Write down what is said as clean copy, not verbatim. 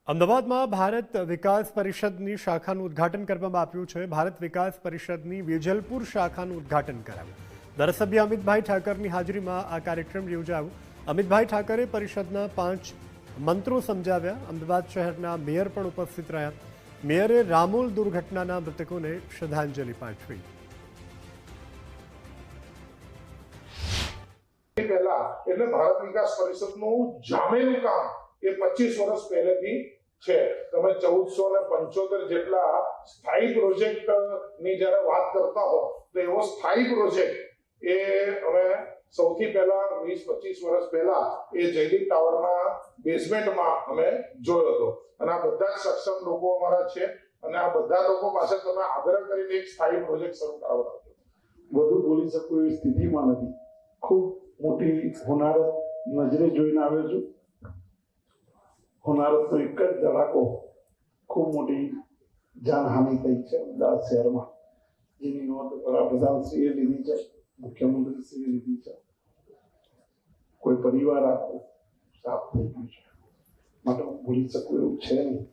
અમદાવાદમાં ભારત વિકાસ પરિષદની શાખાનું ઉદ્ઘાટન કરવામાં આવ્યું છે। ભારત વિકાસ પરિષદની વેજલપુર શાખાનું ઉદ્ઘાટન કરાયું। ધારાસભ્ય અમિતભાઈ ઠાકરની હાજરીમાં આ કાર્યક્રમ યોજાયો। અમિતભાઈ ઠાકરે પરિષદના 5 મંત્રો સમજાવ્યા। અમદાવાદ શહેરના મેયર પણ ઉપસ્થિત રહ્યા। મેયરે રામોલ દુર્ઘટનાના મૃતકોને શ્રદ્ધાંજલિ પાઠવી। પહેલા એટલે ભારત વિકાસ પરિષદનું જામેલું કામ એ 25 વર્ષ પહેલેથી છે। તમે 1475 જેટલા સ્થાયી પ્રોજેક્ટ ની જ્યારે વાત કરતા હો તો એવો સ્થાયી પ્રોજેક્ટ એ અમે સૌથી પહેલા 20-25 વર્ષ પહેલા એ જયદીપ ટાવરના બેઝમેન્ટમાં અમે જોયો હતો અને આ બધા જ સક્ષમ લોકો અમારા છે અને આ બધા લોકો પાસે તમે આગ્રહ કરીને એક સ્થાયી પ્રોજેક્ટ શરૂ કરાવડાવજો। વધુ બોલી શકું એવી સ્થિતિમાં નથી। ખૂબ મોટી હોનારત નજરે જોઈને આવ્યો છું। હોનારતનો એક જ ધડાકો ખૂબ મોટી જાનહાનિ થઈ છે અમદાવાદ શહેરમાં, જેની નોંધ વડાપ્રધાનશ્રીએ લીધી છે, મુખ્યમંત્રીશ્રીએ લીધી છે। કોઈ પરિવાર આખો સાફ થઈ ગયું છે, માટે હું ભૂલી શકું એવું છે નહીં।